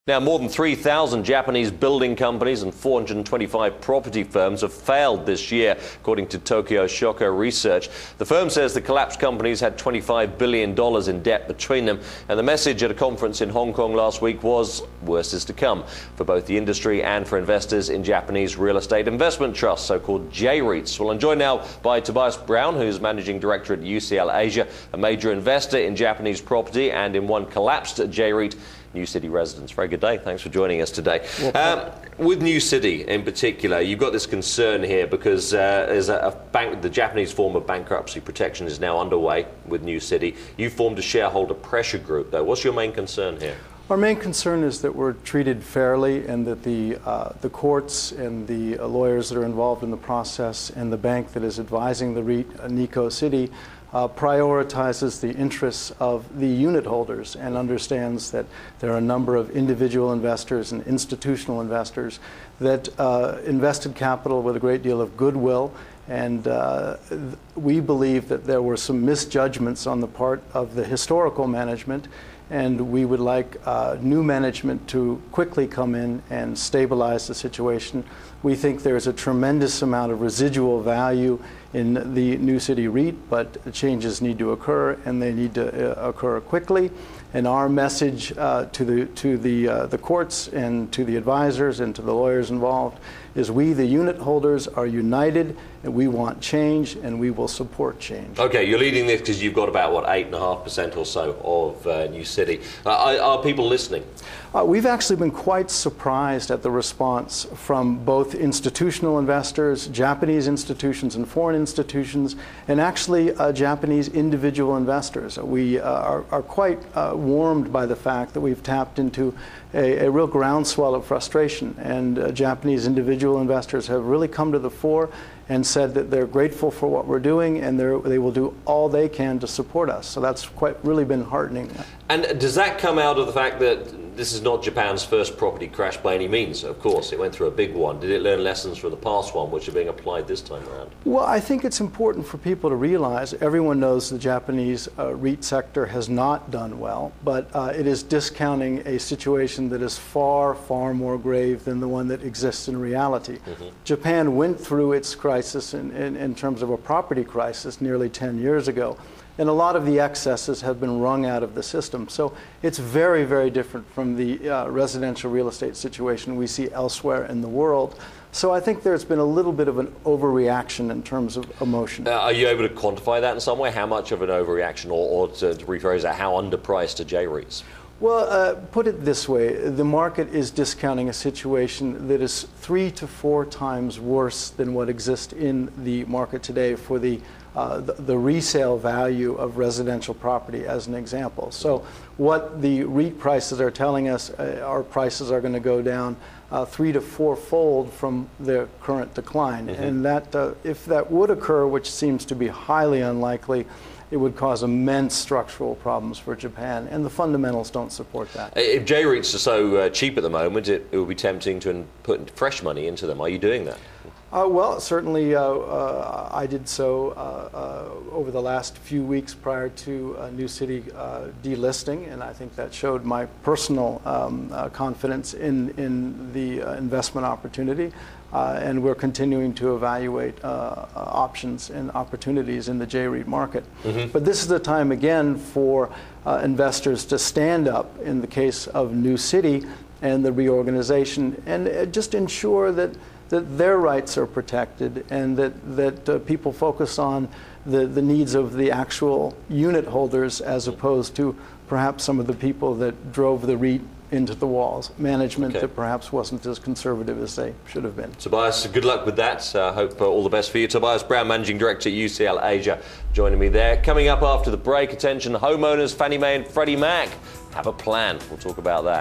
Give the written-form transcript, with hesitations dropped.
Now, more than 3,000 Japanese building companies and 425 property firms have failed this year, according to Tokyo Shoko Research. The firm says the collapsed companies had $25 billion in debt between them, and the message at a conference in Hong Kong last week was worse is to come for both the industry and for investors in Japanese real estate investment trusts, so-called J-REITs. Well, I'm joined now by Tobias Brown, who's Managing Director at UCL Asia, a major investor in Japanese property and in one collapsed J-REIT, New City Residents. Very good day. Thanks for joining us today. With New City in particular, you've got this concern here because there's a bank, the Japanese form of bankruptcy protection is now underway with New City. You formed a shareholder pressure group, though. What's your main concern here? Our main concern is that we're treated fairly and that the courts and the lawyers that are involved in the process and the bank that is advising the REIT, Nikko City, prioritizes the interests of the unit holders and understands that there are a number of individual investors and institutional investors that invested capital with a great deal of goodwill. And we believe that there were some misjudgments on the part of the historical management, and we would like new management to quickly come in and stabilize the situation. We think there's a tremendous amount of residual value in the New City REIT, but changes need to occur, and they need to occur quickly. And our message to the courts and to the advisors and to the lawyers involved is we, the unit holders, are united, and we want change, and we will support change. Okay, you're leading this because you've got about, what, 8.5% or so of New City. Are people listening? We've actually been quite surprised at the response from both institutional investors, Japanese institutions and foreign institutions, and actually Japanese individual investors. We are quite warmed by the fact that we've tapped into a real groundswell of frustration, and Japanese individual investors have really come to the fore and said that they're grateful for what we're doing, and they will do all they can to support us. So that's really been heartening. And does that come out of the fact that this is not Japan's first property crash by any means? Of course, it went through a big one. Did it learn lessons from the past one, which are being applied this time around? Well, I think it's important for people to realize, everyone knows the Japanese REIT sector has not done well, but it is discounting a situation that is far, far more grave than the one that exists in reality. Japan went through its crisis in terms of a property crisis nearly 10 years ago. And a lot of the excesses have been wrung out of the system. So it's very, very different from the residential real estate situation we see elsewhere in the world. So I think there's been a little bit of an overreaction in terms of emotion. Are you able to quantify that in some way? How much of an overreaction, or to rephrase that, how underpriced are J-REITs? Well, put it this way, the market is discounting a situation that is 3 to 4 times worse than what exists in the market today for the resale value of residential property, as an example. So what the REIT prices are telling us, our prices are going to go down 3 to 4-fold from their current decline. And that, if that would occur, which seems to be highly unlikely, it would cause immense structural problems for Japan, and the fundamentals don't support that. If J-REITs are so cheap at the moment, it would be tempting to put fresh money into them. Are you doing that? Well, certainly I did so over the last few weeks prior to New City delisting, and I think that showed my personal confidence in the investment opportunity. And we're continuing to evaluate options and opportunities in the J-REIT market. But this is the time again for investors to stand up in the case of New City and the reorganization, and just ensure that their rights are protected, and that people focus on the needs of the actual unit holders as opposed to perhaps some of the people that drove the REIT into the walls, management that perhaps wasn't as conservative as they should have been. Tobias, good luck with that. Hope all the best for you. Tobias Brown, Managing Director at UCL Asia, joining me there. Coming up after the break, attention homeowners, Fannie Mae and Freddie Mac have a plan. We'll talk about that.